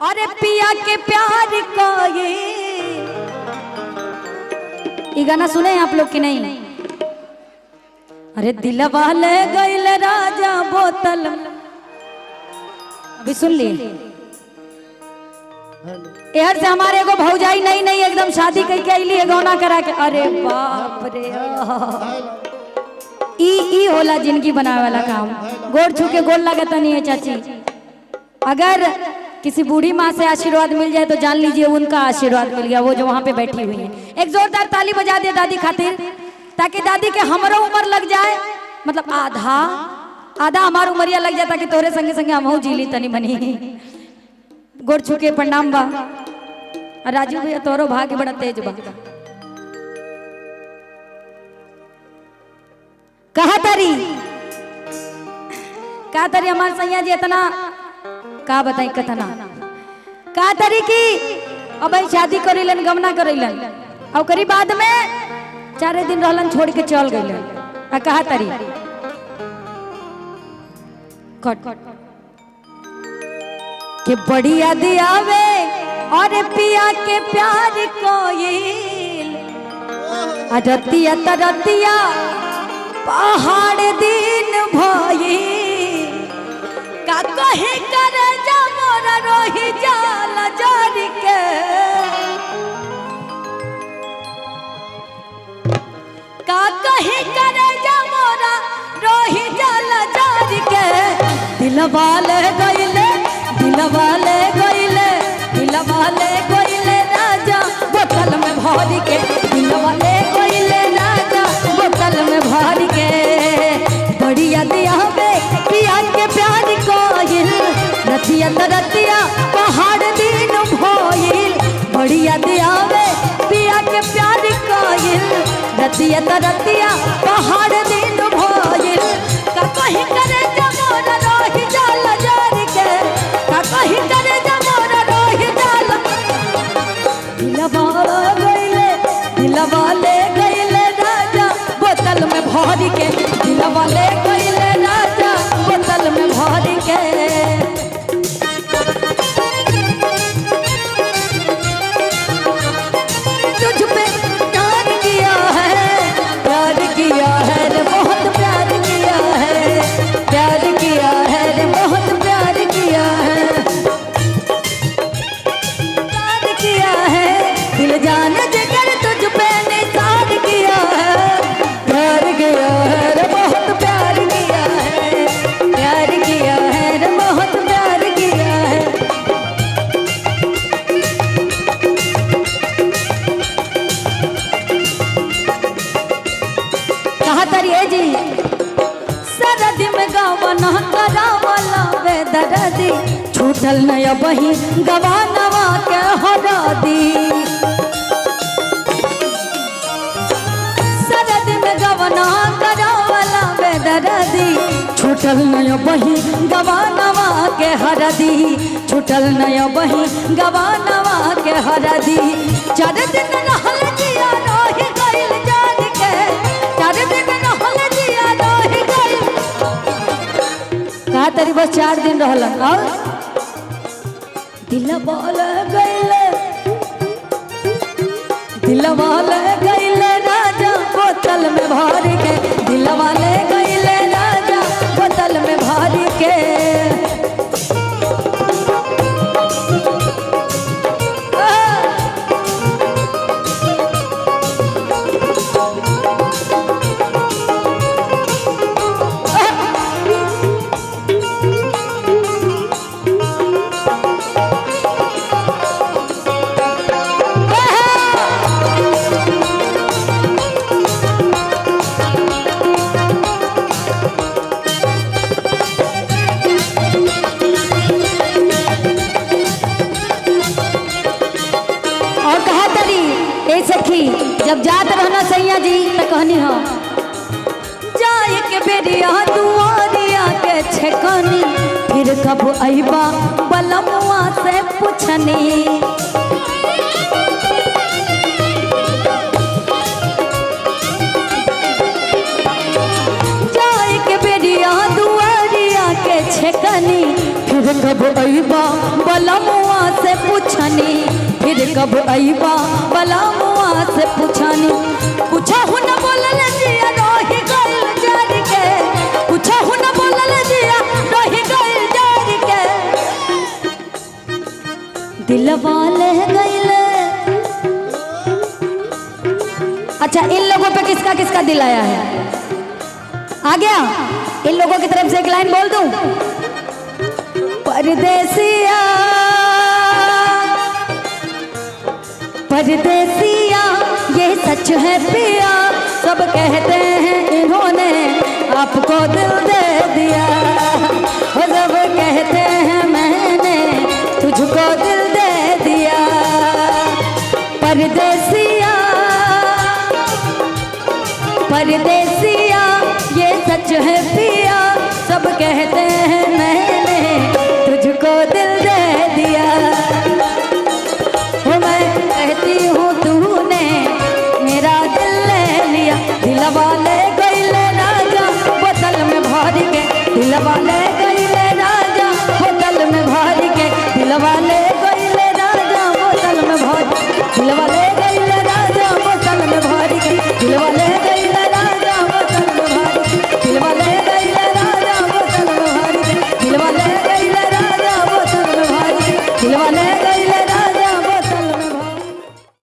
अरे पिया के प्यार का ये गाना सुने आप लोग कि नहीं? अरे दिलवा ले गइल राजा बोतल, अभी सुन लिए। एहर से हमारे एगो भौजाई नहीं नहीं एकदम शादी करके अली गौना करा के। अरे बाप रे, ई होला जिंदगी बनावे वाला काम। गोड़ छू के गोड़ लगता नहीं है चाची। अगर किसी बूढ़ी माँ से आशीर्वाद मिल जाए तो जान लीजिए उनका आशीर्वाद मिल गया, वो जो वहां पे बैठी हुई है। एक जोरदार ताली बजा दे दादी खातिर, ताकि दादी के हमारा उम्र लग जाए, मतलब आधा आधा हमार उमरिया लग जाए, ताकि तोरे संगे संगे हम जी ली तनी बनी। गोड़ छू के प्रणाम बा। राजू भैया तोरो भाग्य बड़ा तेज बा। कहा तारी हमार सैया जी इतना का बताई कथना का तारी की अब शादी करेलन गमना करेलन और करी बाद में 4 दिन रहलन छोड़ के चल गइलन। आ कहा तारी के बड़ी याद आवे और पिया के प्यार कोयल अरतिया तरतिया पहाड़ दिन भई का कहे करे जा मोरा रोही जाला जारी के का कहे करे जा मोरा रोही जाला जारी के दिलवा ले गइले राजा बोतल में भर के दिलवा ले गइले राजा बोतल में भर के बड़ी याद आवे पिया के प्यार कोयल रतिया तरतिया पहाड़ दिन भइल बड़ी याद आवे पिया के प्यार कोयल रतिया तरतिया पहाड़ दिन भइल का कहीं करे जमोरा रोही जाला जारी के का कहीं करे जमोरा रोही जाला दिलवा ले गइले राजा बोतल में भर के दिलवा ले गइले राजा बोतल में भर के तुझ पे प्यार किया है रे बहुत प्यार किया है रे बहुत प्यार किया है दिल जान जिगर तुझ पे निसार किया है रे बहुत प्यार किया है रे बहुत प्यार किया है। कहा तारी जी सरद में गवाना करावला वे दरदी छूटल नया बही गवानवा के हरादी सरद में गवाना करावला वे दरदी छूटल नया बही गवानवा के हरादी छूटल नया बही गवानवा के हरादी 4 दिन रहल जिया रोही गइल जान के 4 दिन रहल जिया रोही गइल कहा तारी बस 4 दिन रहलन और दिलवा ले गइले राजा बोतल में भर के दिलवा ले गइले राजा बोतल में भर के जब जात रहना सैया जी तो कहनी हो जाए के बेरिया दुआरिया के छेकनी फिर कब अइबा बलमुआ से पूछनी जाए के बेरिया दुआरिया के छेकनी फिर कब अइबा बलमुआ से पूछनी, फिर कब अइबा बलमुआ से पूछनी। कुछ हो न बोलल जिया रही गइल जार के, कुछ हो न बोलल जिया रही गइल जार के, दिलवा ले गइल। अच्छा, इन लोगों पे किसका किसका दिल आया है? आ गया? इन लोगों की तरफ से एक लाइन बोल दूं। परदेसिया परदेसिया ये सच है पिया, सब कहते हैं इन्होंने आपको दिल दे दिया, वो सब कहते हैं मैंने तुझको दिल दे दिया। परदेसिया परदेसिया ये सच है पिया, सब कहते हैं